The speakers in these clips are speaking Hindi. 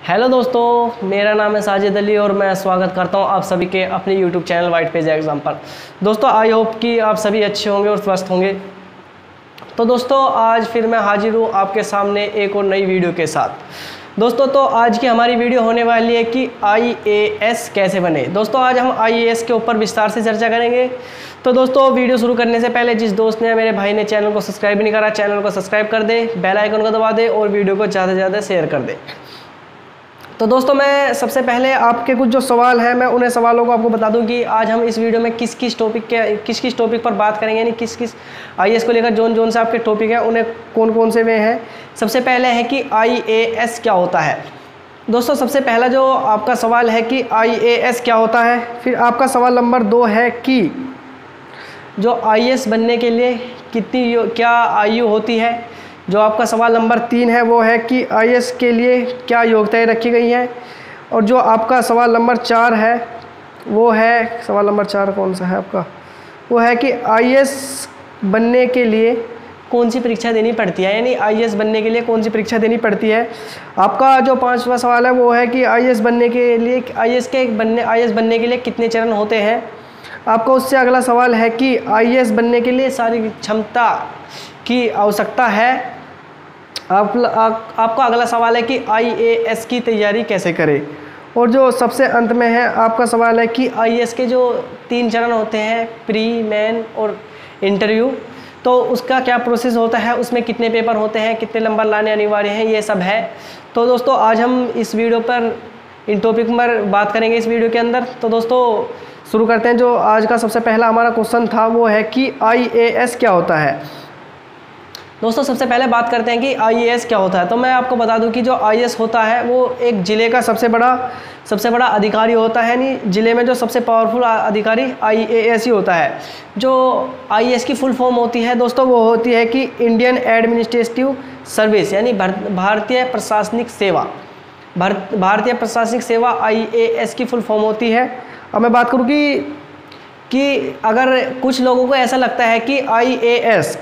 हेलो दोस्तों, मेरा नाम है साजिद अली और मैं स्वागत करता हूं आप सभी के अपने YouTube channel white page exam पर। दोस्तों, आई होप कि आप सभी अच्छे होंगे और स्वस्थ होंगे। तो दोस्तों, आज फिर मैं हाजिर हूं आपके सामने एक और नई वीडियो के साथ। दोस्तों, तो आज की हमारी वीडियो होने वाली है कि IAS कैसे बने। दोस्तों, आज हम IAS के ऊपर विस्तार से चर्चा करेंगे। तो दोस्तों, वीडियो शुरू करने से पहले जिस दोस्त ने मेरे भाई ने चैनल को सब्सक्राइब नहीं करा, चैनल को सब्सक्राइब कर दे, बेल आइकन को दबा दे और वीडियो को ज़्यादा से ज़्यादा शेयर कर दे। तो दोस्तों, मैं सबसे पहले आपके कुछ जो सवाल हैं मैं उन्हें सवालों को आपको बता दूं कि आज हम इस वीडियो में किस किस टॉपिक पर बात करेंगे, यानी किस किस IAS को लेकर जोन से आपके टॉपिक हैं उन्हें कौन कौन से वे हैं। सबसे पहले है कि IAS क्या होता है। दोस्तों, सबसे पहला जो आपका सवाल है कि IAS क्या होता है। फिर आपका सवाल नंबर 2 है कि जो IAS बनने के लिए क्या आयु होती है। जो आपका सवाल नंबर 3 है वो है कि IAS के लिए क्या योग्यताएं रखी गई हैं। और जो आपका सवाल नंबर 4 है वो है, सवाल नंबर 4 कौन सा है आपका, वो है कि IAS बनने के लिए कौन सी परीक्षा देनी पड़ती है, यानी IAS बनने के लिए कौन सी परीक्षा देनी पड़ती है। आपका जो 5वां सवाल है वो है कि IAS बनने के लिए IAS बनने के लिए कितने चरण होते हैं। आपका उससे अगला सवाल है कि IAS बनने के लिए शारीरिक क्षमता की आवश्यकता है। आपका अगला सवाल है कि IAS की तैयारी कैसे करें। और जो सबसे अंत में है आपका सवाल है कि IAS के जो 3 चरण होते हैं, प्री, मेन और इंटरव्यू, तो उसका क्या प्रोसेस होता है, उसमें कितने पेपर होते हैं, कितने नंबर लाने अनिवार्य हैं, ये सब है। तो दोस्तों, आज हम इस वीडियो पर इन टॉपिक पर बात करेंगे इस वीडियो के अंदर। तो दोस्तों, शुरू करते हैं। जो आज का सबसे पहला हमारा क्वेश्चन था वो है कि IAS क्या होता है। दोस्तों, सबसे पहले बात करते हैं कि IAS क्या होता है। तो मैं आपको बता दूं कि जो IAS होता है वो एक ज़िले का सबसे बड़ा अधिकारी होता है, यानी ज़िले में जो सबसे पावरफुल अधिकारी IAS ही होता है। जो IAS की फुल फॉर्म होती है दोस्तों वो होती है कि इंडियन एडमिनिस्ट्रेटिव सर्विस, यानी भारतीय प्रशासनिक सेवा। भारतीय प्रशासनिक सेवा IAS की फुल फॉर्म होती है। अब मैं बात करूँ कि अगर कुछ लोगों को ऐसा लगता है कि IAS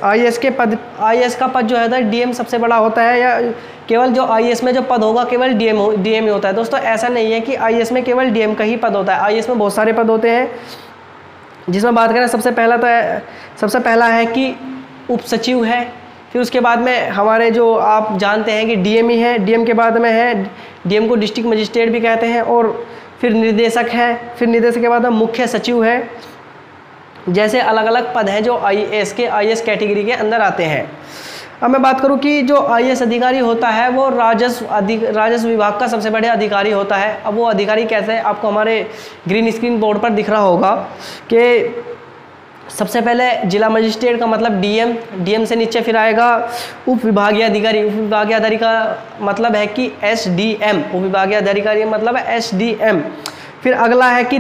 का पद जो है DM सबसे बड़ा होता है, या केवल जो IAS में जो पद होगा केवल DM ही होता है। दोस्तों, ऐसा नहीं है कि IAS में केवल DM का ही पद होता है। IAS में बहुत सारे पद होते हैं, जिसमें बात करें सबसे पहला है कि उप सचिव है। फिर उसके बाद में हमारे जो आप जानते हैं कि DM ही है। DM के बाद में है, DM को डिस्ट्रिक्ट मजिस्ट्रेट भी कहते हैं। और फिर निर्देशक है। फिर निर्देशक के बाद में मुख्य सचिव है। जैसे अलग अलग पद हैं जो IAS कैटेगरी के अंदर आते हैं। अब मैं बात करूं कि जो IAS अधिकारी होता है वो राजस्व विभाग का सबसे बड़े अधिकारी होता है। अब वो अधिकारी कैसे है, आपको हमारे ग्रीन स्क्रीन बोर्ड पर दिख रहा होगा कि सबसे पहले जिला मजिस्ट्रेट का मतलब DM से नीचे फिर आएगा उप विभागीय अधिकारी। उप विभागीय अधिकारी का मतलब है कि SDM। उप विभागीय अधिकारी मतलब है SDM। फिर अगला है कि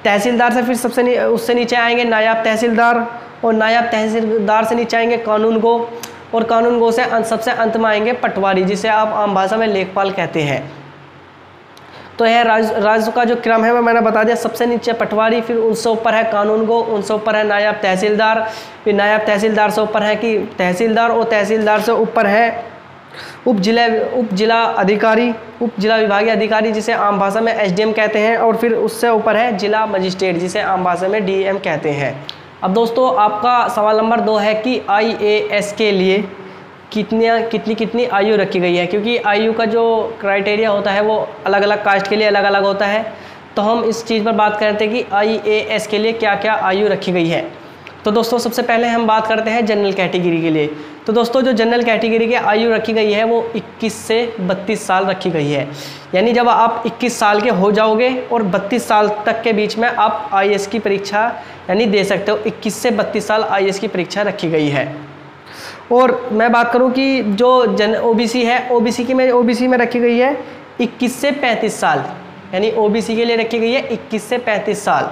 तहसीलदार से फिर उससे नीचे आएंगे नायब तहसीलदार, और नायब तहसीलदार से नीचे आएंगे कानूनगो, और कानूनगो से सबसे अंत में आएंगे पटवारी, जिसे आप आम भाषा में लेखपाल कहते हैं। तो यह राजस्व का जो क्रम है वो मैंने बता दिया। सबसे नीचे पटवारी, फिर उनसे ऊपर है कानूनगो, उनसे ऊपर है नायब तहसीलदार, फिर नायब तहसीलदार से ऊपर है कि तहसीलदार, और तहसीलदार से ऊपर है उप जिला विभागीय अधिकारी, जिसे आम भाषा में SDM कहते हैं। और फिर उससे ऊपर है जिला मजिस्ट्रेट, जिसे आम भाषा में DM कहते हैं। अब दोस्तों, आपका सवाल नंबर 2 है कि IAS के लिए कितनी आयु रखी गई है, क्योंकि आयु का जो क्राइटेरिया होता है वो अलग अलग कास्ट के लिए अलग अलग होता है। तो हम इस चीज़ पर बात करते हैं कि IAS के लिए क्या क्या आयु रखी गई है। तो दोस्तों, सबसे पहले हम बात करते हैं जनरल कैटेगरी के लिए। तो दोस्तों, जो जनरल कैटेगरी की आयु रखी गई है वो 21 से 32 साल रखी गई है। यानी जब आप 21 साल के हो जाओगे और 32 साल तक के बीच में आप IAS की परीक्षा यानी दे सकते हो। 21 से 32 साल IAS की परीक्षा रखी गई है। और मैं बात करूं कि जो OBC है, OBC में रखी गई है 21 से 35 साल, यानी OBC के लिए रखी गई है 21 से 35 साल।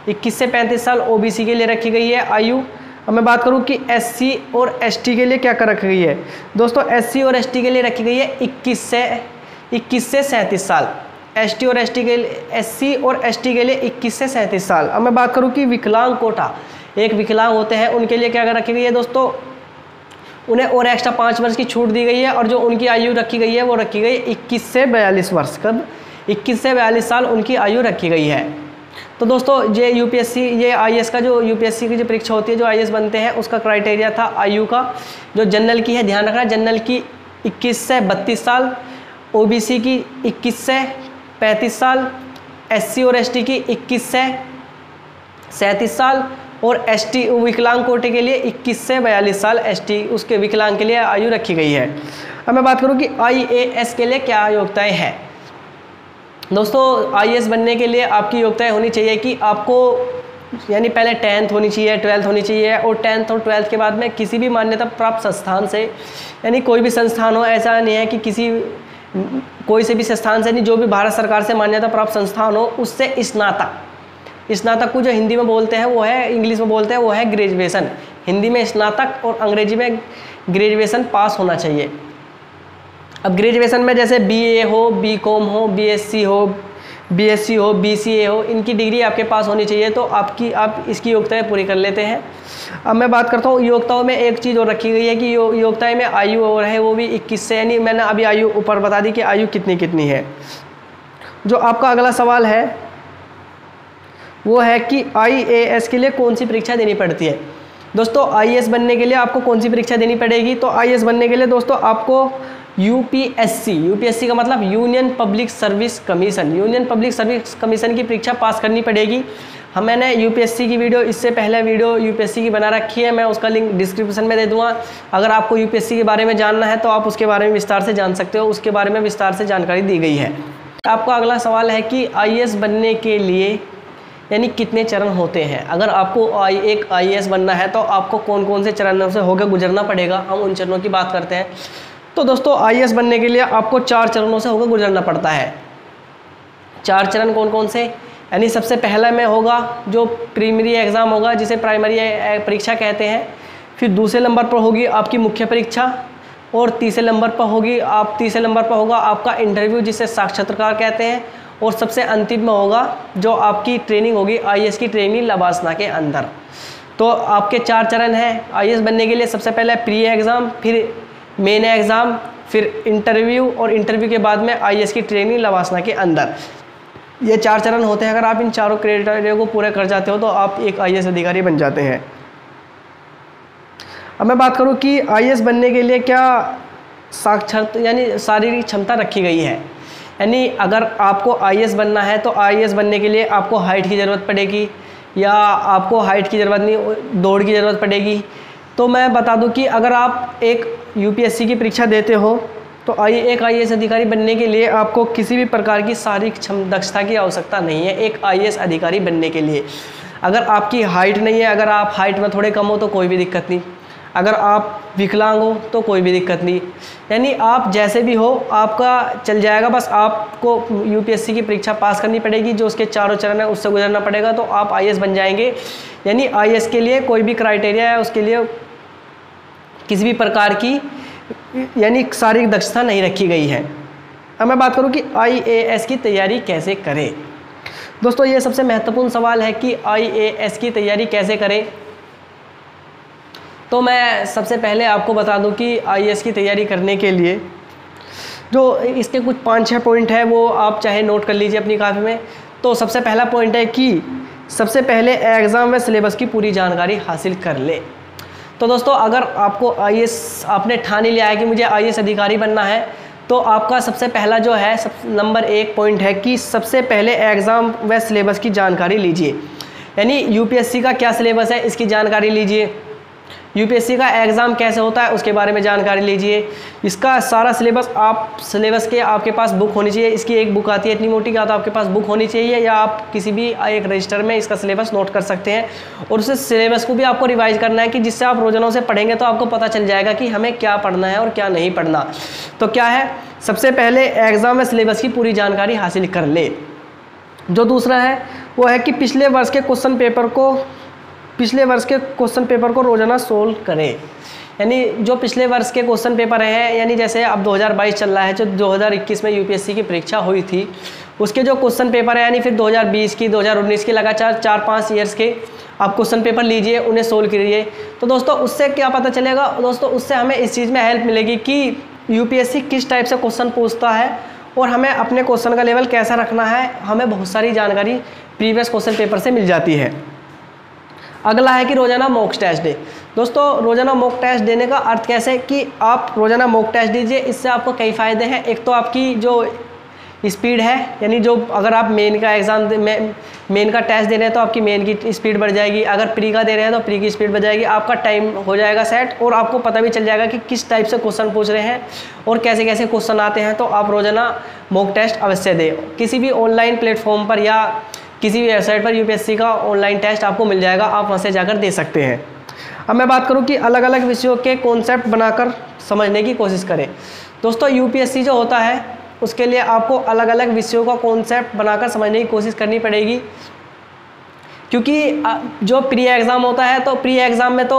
21 से 35 साल OBC के लिए रखी गई है आयु। अब मैं बात करूं कि SC और ST के लिए क्या कर रखी गई है। दोस्तों, SC और ST के लिए रखी गई है 21 से 37 साल। SC और ST के लिए 21 से 37 साल। अब मैं बात करूं कि विकलांग कोटा, एक विकलांग होते हैं उनके लिए क्या कर रखी गई है दोस्तों, उन्हें और एक्स्ट्रा 5 वर्ष की छूट दी गई है, और जो उनकी आयु रखी गई है वो रखी गई 21 से 42 वर्ष। कब? 21 से 42 साल उनकी आयु रखी गई है। तो दोस्तों ये यूपीएससी, ये आईएएस का जो यूपीएससी की जो परीक्षा होती है, जो आईएएस बनते हैं, उसका क्राइटेरिया था आयु का। जो जनरल की है, ध्यान रखना, जनरल की 21 से 32 साल, ओबीसी की 21 से 35 साल, एससी और एसटी की 21 से 37 साल, और एसटी विकलांग कोटे के लिए 21 से 42 साल एसटी उसके विकलांग के लिए आयु रखी गई है। अब मैं बात करूं कि आईएएस के लिए क्या योग्यताएं हैं। दोस्तों आईएएस बनने के लिए आपकी योग्यताएं होनी चाहिए कि आपको यानी पहले 10th होनी चाहिए, 12th होनी चाहिए, और 10th और 12th के बाद में किसी भी मान्यता प्राप्त संस्थान से, यानी कोई भी संस्थान हो, ऐसा नहीं है कि कोई से भी संस्थान से नहीं, जो भी भारत सरकार से मान्यता प्राप्त संस्थान हो उससे स्नातक को जो हिंदी में बोलते हैं वो है, इंग्लिश में बोलते हैं वो है ग्रेजुएशन। हिंदी में स्नातक और अंग्रेजी में ग्रेजुएशन पास होना चाहिए। अब ग्रेजुएशन में जैसे बीए हो, बीकॉम हो, बीएससी हो, बीएससी हो, बीसीए हो, इनकी डिग्री आपके पास होनी चाहिए, तो आप इसकी योग्यताएं पूरी कर लेते हैं। अब मैं बात करता हूँ योग्यताओं में एक चीज़ और रखी गई है कि योग्यताएं में आयु और है वो भी 21 से, यानी मैंने अभी आयु ऊपर बता दी कि आयु कितनी है। जो आपका अगला सवाल है वो है कि आईएएस के लिए कौन सी परीक्षा देनी पड़ती है। दोस्तों आईएएस बनने के लिए आपको कौन सी परीक्षा देनी पड़ेगी, तो आईएएस बनने के लिए दोस्तों आपको यूपीएससी का मतलब यूनियन पब्लिक सर्विस कमीशन की परीक्षा पास करनी पड़ेगी। मैंने यूपीएससी की वीडियो, इससे पहले वीडियो यूपीएससी की बना रखी है, मैं उसका लिंक डिस्क्रिप्शन में दे दूंगा। अगर आपको यूपीएससी के बारे में जानना है तो आप उसके बारे में विस्तार से जान सकते हो, उसके बारे में विस्तार से जानकारी दी गई है। आपका अगला सवाल है कि आईएएस बनने के लिए यानी कितने चरण होते हैं। अगर आपको एक आईएएस बनना है तो आपको कौन कौन से चरणों से होकर गुजरना पड़ेगा, हम उन चरणों की बात करते हैं। तो दोस्तों आईएएस बनने के लिए आपको 4 चरणों से होकर गुजरना पड़ता है। 4 चरण कौन कौन से, यानी सबसे पहला में होगा जो प्रीलिमिनरी एग्ज़ाम होगा, जिसे प्राइमरी परीक्षा कहते हैं। फिर दूसरे नंबर पर होगी आपकी मुख्य परीक्षा, और तीसरे नंबर पर होगा आपका इंटरव्यू, जिसे साक्षात्कार कहते हैं। और सबसे अंतिम में होगा जो आपकी ट्रेनिंग होगी आईएएस की ट्रेनिंग लवासना के अंदर। तो आपके 4 चरण हैं आईएएस बनने के लिए। सबसे पहले प्री एग्ज़ाम, फिर मेन एग्ज़ाम, फिर इंटरव्यू, और इंटरव्यू के बाद में आईएएस की ट्रेनिंग लवासना के अंदर। ये 4 चरण होते हैं। अगर आप इन चारों क्राइटेरिया को पूरे कर जाते हो तो आप एक आईएएस अधिकारी बन जाते हैं। अब मैं बात करूं कि आईएएस बनने के लिए क्या साक्षरता यानी शारीरिक क्षमता रखी गई है। यानी अगर आपको आईएएस बनना है तो आईएएस बनने के लिए आपको हाइट की ज़रूरत पड़ेगी, या आपको हाइट की ज़रूरत नहीं, दौड़ की ज़रूरत पड़ेगी। तो मैं बता दूं कि अगर आप एक यूपीएससी की परीक्षा देते हो तो एक आईएएस अधिकारी बनने के लिए आपको किसी भी प्रकार की शारीरिक दक्षता की आवश्यकता नहीं है एक आईएएस अधिकारी बनने के लिए। अगर आपकी हाइट नहीं है, अगर आप हाइट में थोड़े कम हो तो कोई भी दिक्कत नहीं, अगर आप विकलांग हो तो कोई भी दिक्कत नहीं, यानी आप जैसे भी हो आपका चल जाएगा। बस आपको यूपीएससी की परीक्षा पास करनी पड़ेगी, जो उसके 4 चरण है उससे गुजरना पड़ेगा, तो आप आईएएस बन जाएंगे। यानी आईएएस के लिए कोई भी क्राइटेरिया है, उसके लिए किसी भी प्रकार की यानी शारीरिक दक्षता नहीं रखी गई है। अब मैं बात करूं कि आईएएस की तैयारी कैसे करें। दोस्तों ये सबसे महत्वपूर्ण सवाल है कि आईएएस की तैयारी कैसे करें। तो मैं सबसे पहले आपको बता दूं कि आईएएस की तैयारी करने के लिए जो इसके कुछ 5-6 पॉइंट है वो आप चाहे नोट कर लीजिए अपनी कापी में। तो सबसे पहला पॉइंट है कि सबसे पहले एग्ज़ाम व सिलेबस की पूरी जानकारी हासिल कर ले। तो दोस्तों अगर आपको आईएएस आपने ठान ही लिया है कि मुझे आईएएस अधिकारी बनना है, तो आपका सबसे पहला जो है नंबर 1 पॉइंट है कि सबसे पहले एग्ज़ाम व सिलेबस की जानकारी लीजिए। यानी यूपीएससी का क्या सिलेबस है इसकी जानकारी लीजिए, यूपीएससी का एग्ज़ाम कैसे होता है उसके बारे में जानकारी लीजिए। इसका सारा सिलेबस के आपके पास बुक होनी चाहिए। इसकी एक बुक आती है इतनी मोटी का, तो आपके पास बुक होनी चाहिए, या आप किसी भी एक रजिस्टर में इसका सिलेबस नोट कर सकते हैं। और उस सिलेबस को भी आपको रिवाइज करना है कि जिससे आप रोजाना से पढ़ेंगे तो आपको पता चल जाएगा कि हमें क्या पढ़ना है और क्या नहीं पढ़ना। तो क्या है, सबसे पहले एग्ज़ाम में सिलेबस की पूरी जानकारी हासिल कर ले। जो दूसरा है वो है कि पिछले वर्ष के क्वेश्चन पेपर को रोजाना सोल्व करें। यानी जो पिछले वर्ष के क्वेश्चन पेपर हैं, यानी जैसे अब 2022 चल रहा है, जो 2021 में यूपीएससी की परीक्षा हुई थी उसके जो क्वेश्चन पेपर है यानी फिर 2020 की 2019 की लगातार 4-5 ईयर्स के आप क्वेश्चन पेपर लीजिए, उन्हें सोल्व करिए। तो दोस्तों उससे क्या पता चलेगा दोस्तों, उससे हमें इस चीज़ में हेल्प मिलेगी कि यूपीएससी किस टाइप से क्वेश्चन पूछता है और हमें अपने क्वेश्चन का लेवल कैसा रखना है, हमें बहुत सारी जानकारी प्रीवियस क्वेश्चन पेपर से मिल जाती है। अगला है कि रोजाना मॉक टेस्ट डे। दोस्तों रोजाना मॉक टेस्ट देने का अर्थ कैसे कि आप रोजाना मॉक टेस्ट दीजिए, इससे आपको कई फ़ायदे हैं। एक तो आपकी जो स्पीड है, यानी जो अगर आप मेन का एग्ज़ाम मेन का टेस्ट दे रहे हैं तो आपकी मेन की स्पीड बढ़ जाएगी, अगर प्री का दे रहे हैं तो प्री की स्पीड बढ़ जाएगी, आपका टाइम हो जाएगा सेट और आपको पता भी चल जाएगा कि किस टाइप से क्वेश्चन पूछ रहे हैं और कैसे कैसे क्वेश्चन आते हैं। तो आप रोजाना मॉक टेस्ट अवश्य दें, किसी भी ऑनलाइन प्लेटफॉर्म पर या किसी भी वेबसाइट पर यूपीएससी का ऑनलाइन टेस्ट आपको मिल जाएगा, आप वहाँ से जाकर दे सकते हैं। अब मैं बात करूँ कि अलग अलग विषयों के कॉन्सेप्ट बनाकर समझने की कोशिश करें। दोस्तों यूपीएससी जो होता है उसके लिए आपको अलग अलग विषयों का कॉन्सेप्ट बनाकर समझने की कोशिश करनी पड़ेगी, क्योंकि जो प्री एग्ज़ाम होता है तो प्री एग्ज़ाम में तो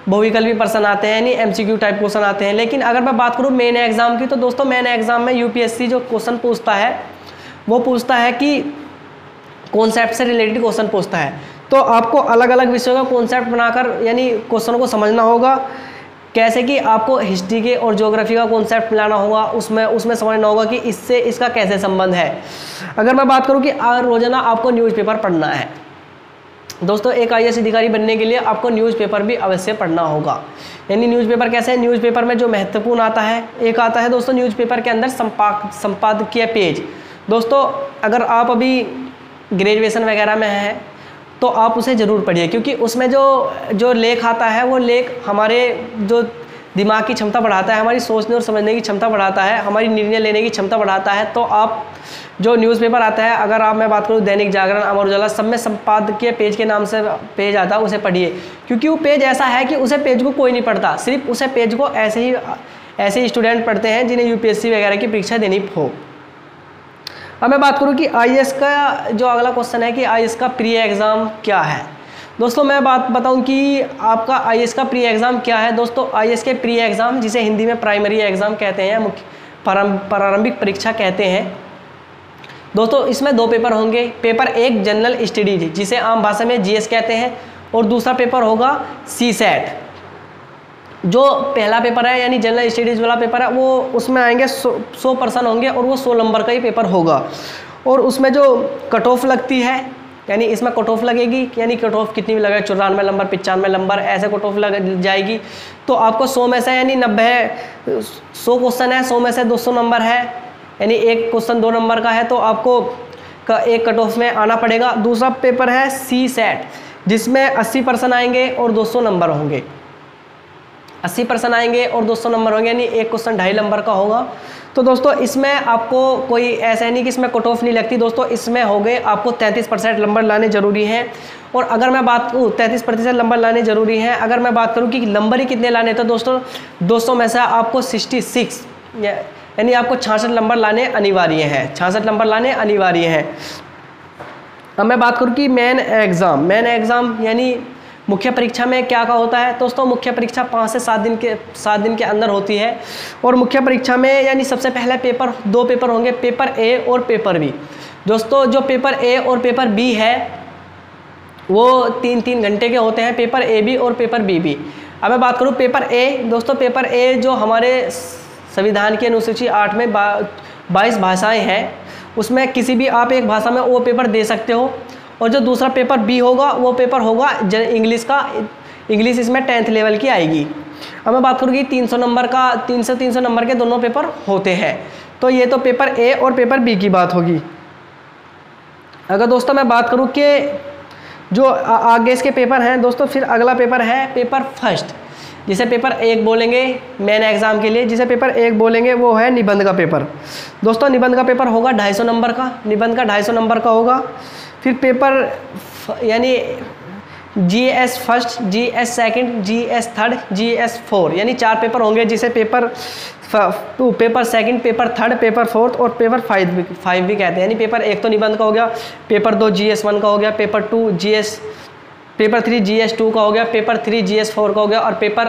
बहुविकल्पी प्रश्न आते हैं, यानी एमसीक्यू टाइप क्वेश्चन आते हैं। लेकिन अगर मैं बात करूँ मेन एग्ज़ाम की, तो दोस्तों मेन एग्ज़ाम में यूपीएससी जो क्वेश्चन पूछता है वो पूछता है कि कॉन्सेप्ट से रिलेटेड क्वेश्चन पूछता है। तो आपको अलग अलग विषयों का कॉन्सेप्ट बनाकर यानी क्वेश्चन को समझना होगा, कैसे कि आपको हिस्ट्री के और ज्योग्राफी का कॉन्सेप्ट मिलाना होगा, उसमें समझना होगा कि इससे इसका कैसे संबंध है। अगर मैं बात करूं कि रोजाना आपको न्यूज़पेपर पढ़ना है, दोस्तों एक आईएएस अधिकारी बनने के लिए आपको न्यूज़पेपर भी अवश्य पढ़ना होगा। यानी न्यूज़पेपर कैसे है, न्यूज़पेपर में जो महत्वपूर्ण आता है, एक आता है दोस्तों न्यूज़पेपर के अंदर संपादकीय पेज। दोस्तों अगर आप अभी ग्रेजुएशन वगैरह में हैं तो आप उसे ज़रूर पढ़िए, क्योंकि उसमें जो लेख आता है वो लेख हमारे जो दिमाग की क्षमता बढ़ाता है, हमारी सोचने और समझने की क्षमता बढ़ाता है, हमारी निर्णय लेने की क्षमता बढ़ाता है। तो आप जो न्यूज़पेपर आता है, अगर आप मैं बात करूँ दैनिक जागरण, अमर उजाला, सब में संपादकीय पेज के नाम से पेज आता है, उसे पढ़िए। क्योंकि वो पेज ऐसा है कि उसे पेज को कोई नहीं पढ़ता, सिर्फ उसे पेज को ऐसे ही स्टूडेंट पढ़ते हैं जिन्हें यूपीएससी वगैरह की परीक्षा देनी हो। अब मैं बात करूं कि आईएएस का जो अगला क्वेश्चन है कि आईएएस का प्री एग्ज़ाम क्या है। दोस्तों मैं बात बताऊं कि आपका आईएएस का प्री एग्ज़ाम क्या है। दोस्तों आईएएस के प्री एग्ज़ाम, जिसे हिंदी में प्राइमरी एग्ज़ाम कहते हैं, मुख्य प्रारंभिक परीक्षा कहते हैं। दोस्तों इसमें 2 पेपर होंगे। पेपर 1 जनरल स्टडीज, जिसे आम भाषा में जीएस कहते हैं, और दूसरा पेपर होगा सीसेट। जो पहला पेपर है यानी जनरल स्टडीज़ वाला पेपर है, वो उसमें आएंगे 100 पर्सन होंगे और वो 100 नंबर का ही पेपर होगा। और उसमें जो कट ऑफ लगती है, यानी इसमें कट ऑफ लगेगी, यानी कट ऑफ कितनी भी लगे, 94 नंबर, 95 नंबर, ऐसे कट ऑफ लग जाएगी। तो आपको 100 में से यानी 100 क्वेश्चन है, 100 में से 200 नंबर है, यानी एक क्वेश्चन 2 नंबर का है, तो आपको एक कट ऑफ में आना पड़ेगा। दूसरा पेपर है सीसेट, जिसमें 80% आएंगे और 200 नंबर होंगे। 80% आएंगे और 200 नंबर होंगे, यानी एक क्वेश्चन 2.5 नंबर का होगा। तो दोस्तों इसमें आपको कोई ऐसा नहीं कि इसमें कट ऑफ नहीं लगती। दोस्तों इसमें हो गए आपको 33% नंबर लाने ज़रूरी हैं। और अगर मैं बात करूँ 33% नंबर लाने ज़रूरी हैं, अगर मैं बात करूँ कि नंबर ही कितने लाने, तो दोस्तों 200 में से आपको 66 यानी आपको 66 नंबर लाने अनिवार्य हैं, 66 नंबर लाने अनिवार्य हैं। अब मैं बात करूँ कि मेन एग्ज़ाम यानी मुख्य परीक्षा में क्या होता है। दोस्तों मुख्य परीक्षा 5 से 7 दिन के अंदर होती है। और मुख्य परीक्षा में यानी सबसे पहले 2 पेपर होंगे, पेपर ए और पेपर बी। दोस्तों जो पेपर ए और पेपर बी है वो 3-3 घंटे के होते हैं, पेपर ए बी और पेपर बी बी। अब मैं बात करूँ पेपर ए, दोस्तों पेपर ए जो हमारे संविधान की अनुसूची 8 में 22 भाषाएँ हैं, उसमें किसी भी आप एक भाषा में वो पेपर दे सकते हो। और जो दूसरा पेपर बी होगा वो पेपर होगा इंग्लिश का, इंग्लिश इसमें 10th लेवल की आएगी। अब मैं बात करूँगी 300 नंबर का, 300 नंबर के दोनों पेपर होते हैं। तो ये तो पेपर ए और पेपर बी की बात होगी। अगर दोस्तों मैं बात करूँ कि जो आगे इसके पेपर हैं दोस्तों, फिर अगला पेपर है पेपर फर्स्ट, जिसे पेपर 1 बोलेंगे मेन एग्ज़ाम के लिए, जिसे पेपर 1 बोलेंगे वो है निबंध का पेपर। दोस्तों निबंध का पेपर होगा 250 नंबर का, निबंध का 250 नंबर का होगा। फिर पेपर यानी GS first, GS second, GS third, GS 4, यानी 4 पेपर होंगे, जिसे paper 2, paper second, paper third, paper 4 और पेपर 5 भी कहते हैं। यानी पेपर 1 तो निबंध का हो गया, पेपर 2 जीएस 1 का हो गया, पेपर 3 जीएस 2 का हो गया, पेपर 3 जीएस 4 का हो गया और पेपर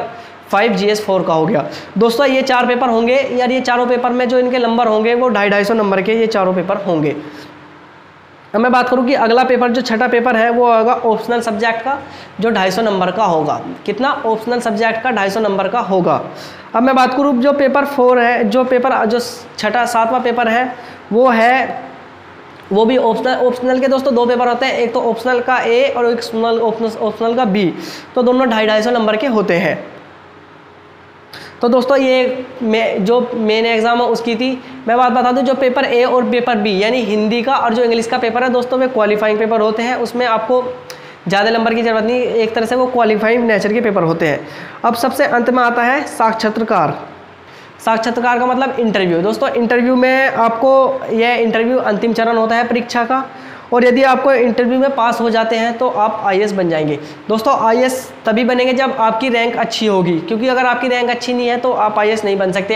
5 GS4 का हो गया। दोस्तों ये 4 पेपर होंगे यार, ये चारों पेपर में जो इनके नंबर होंगे वो 250-250 नंबर के ये चारों पेपर होंगे। अब मैं बात करूं कि अगला पेपर जो छठा पेपर है वो होगा ऑप्शनल सब्जेक्ट का, जो 250 नंबर का होगा। कितना? ऑप्शनल सब्जेक्ट का 250 नंबर का होगा। अब मैं बात करूं जो पेपर 4 है, जो छठा 7वां पेपर है वो भी ऑप्शनल के दोस्तों 2 पेपर होते हैं, एक तो ऑप्शनल का ए और एक ऑप्शनल का बी, तो दोनों 250-250 नंबर के होते हैं। तो दोस्तों ये जो मेन एग्जाम है उसकी थी। मैं बात बता दूं, जो पेपर ए और पेपर बी यानी हिंदी का और जो इंग्लिश का पेपर है दोस्तों, वे क्वालिफाइंग पेपर होते हैं, उसमें आपको ज़्यादा नंबर की जरूरत नहीं, एक तरह से वो क्वालिफाइंग नेचर के पेपर होते हैं। अब सबसे अंत में आता है साक्षात्कार। साक्षात्कार का मतलब इंटरव्यू। दोस्तों इंटरव्यू में आपको यह इंटरव्यू अंतिम चरण होता है परीक्षा का, और यदि आपको इंटरव्यू में पास हो जाते हैं तो आप IAS बन जाएंगे। दोस्तों IAS तभी बनेंगे जब आपकी रैंक अच्छी होगी, क्योंकि अगर आपकी रैंक अच्छी नहीं है तो आप IAS नहीं बन सकते।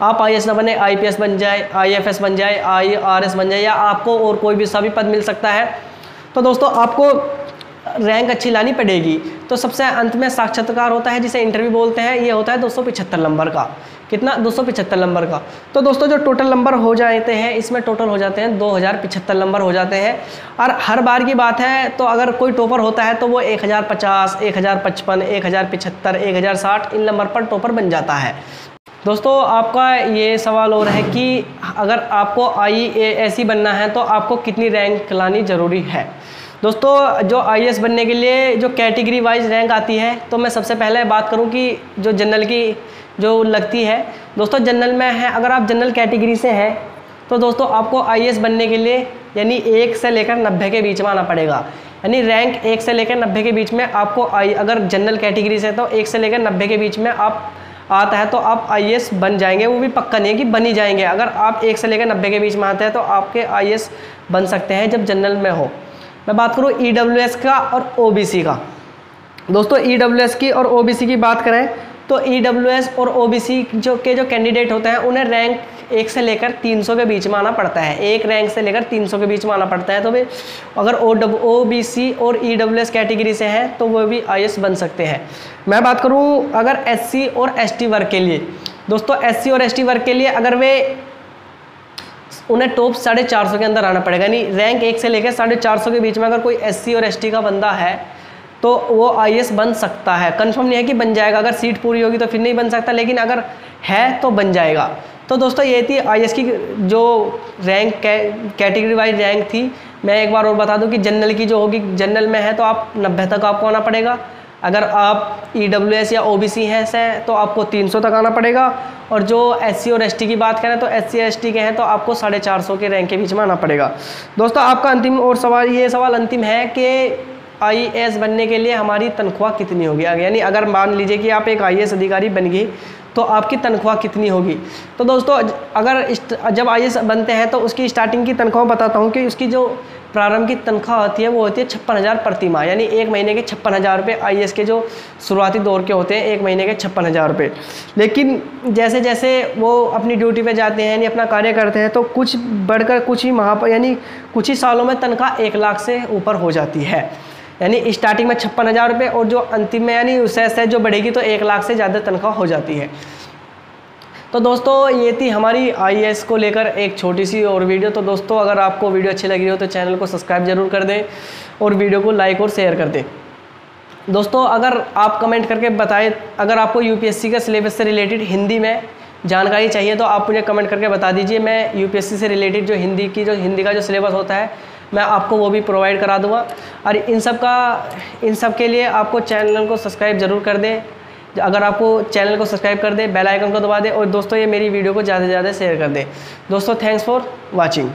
आप IAS ना बने, IPS बन जाए, IFS बन जाए, IRS बन जाए, या आपको और कोई भी सभी पद मिल सकता है। तो दोस्तों आपको रैंक अच्छी लानी पड़ेगी। तो सबसे अंत में साक्षात्कार होता है जिसे इंटरव्यू बोलते हैं, ये होता है 275 नंबर का। कितना? 275 नंबर का। तो दोस्तों जो टोटल नंबर हो जाते हैं इसमें टोटल हो जाते हैं 2075 नंबर हो जाते हैं। और हर बार की बात है, तो अगर कोई टॉपर होता है तो वो 1050, 1055, 1075, 1060 इन नंबर पर टॉपर बन जाता है। दोस्तों आपका ये सवाल और है कि अगर आपको IAS बनना है तो आपको कितनी रैंक लानी ज़रूरी है। दोस्तों जो IAS बनने के लिए जो कैटेगरी वाइज रैंक आती है, तो मैं सबसे पहले बात करूं कि जो जनरल की जो लगती है, दोस्तों जनरल में है, अगर आप जनरल कैटेगरी से हैं तो दोस्तों आपको IAS बनने के लिए यानी 1 से लेकर 90 के बीच में आना पड़ेगा। यानी रैंक 1 से लेकर 90 के बीच में आपको अगर जनरल कैटेगरी से तो 1 से लेकर 90 के बीच में आप आता है तो आप IAS बन जाएंगे। वो भी पक्का नहीं है कि बन ही जाएंगे, अगर आप 1 से लेकर 90 के बीच में आते हैं तो आपके IAS बन सकते हैं जब जनरल में हो। मैं बात करूँ EWS का और OBC का। दोस्तों EWS की और OBC की बात करें तो EWS और OBC जो कैंडिडेट होते हैं उन्हें रैंक 1 से लेकर 300 के बीच में आना पड़ता है। एक रैंक से लेकर 300 के बीच में आना पड़ता है। तो वे अगर OBC और EWS कैटेगरी से हैं तो वो भी IAS बन सकते हैं। मैं बात करूं अगर SC और ST वर्ग के लिए, दोस्तों SC और ST वर्ग के लिए अगर उन्हें टॉप 450 के अंदर आना पड़ेगा। यानी रैंक 1 से लेकर 450 के बीच में अगर कोई SC और ST का बंदा है तो वो IAS बन सकता है। कंफर्म नहीं है कि बन जाएगा, अगर सीट पूरी होगी तो फिर नहीं बन सकता, लेकिन अगर है तो बन जाएगा। तो दोस्तों ये थी IAS की जो रैंक कैटेगरी वाइज रैंक थी। मैं एक बार और बता दूं कि जनरल की जो होगी, जनरल में है तो आप 90 तक आपको आना पड़ेगा। अगर आप EWS या OBC हैं से तो आपको 300 तक आना पड़ेगा। और जो SC और ST की बात करें तो SC और ST के हैं तो आपको 450 के रैंक के बीच में आना पड़ेगा। दोस्तों आपका अंतिम और सवाल, ये सवाल अंतिम है कि IAS बनने के लिए हमारी तनख्वाह कितनी होगी। यानी अगर मान लीजिए कि आप एक IAS अधिकारी बन गए तो आपकी तनख्वाह कितनी होगी। तो दोस्तों अगर जब IAS बनते हैं तो उसकी स्टार्टिंग की तनख्वाह बताता हूँ कि उसकी जो प्रारंभ की तनख्वाह होती है वो होती है 56,000 प्रति माह। यानी एक महीने के 56,000 रुपये IAS के जो शुरुआती दौर के होते हैं, एक महीने के 56,000 रुपये। लेकिन जैसे जैसे वो अपनी ड्यूटी पे जाते हैं यानी अपना कार्य करते हैं तो कुछ बढ़कर कुछ ही माह पर यानी कुछ ही सालों में तनख्वाह 1 लाख से ऊपर हो जाती है। यानी स्टार्टिंग में 56,000 रुपये और जो अंतिम में यानी उससे जो बढ़ेगी तो 1 लाख से ज़्यादा तनख्वाह हो जाती है। तो दोस्तों ये थी हमारी IAS को लेकर एक छोटी सी और वीडियो। तो दोस्तों अगर आपको वीडियो अच्छी लगी हो तो चैनल को सब्सक्राइब जरूर कर दें और वीडियो को लाइक और शेयर कर दें। दोस्तों अगर आप कमेंट करके बताएं, अगर आपको UPSC का सिलेबस से रिलेटेड हिंदी में जानकारी चाहिए तो आप मुझे कमेंट करके बता दीजिए। मैं UPSC से रिलेटेड जो हिंदी का जो सिलेबस होता है मैं आपको वो भी प्रोवाइड करा दूँगा। और इन सब के लिए आपको चैनल को सब्सक्राइब जरूर कर दें। अगर आपको चैनल को सब्सक्राइब कर दे, बेल आइकन को दबा दे और दोस्तों ये मेरी वीडियो को ज़्यादा से ज़्यादा शेयर कर दें। दोस्तों थैंक्स फॉर वॉचिंग।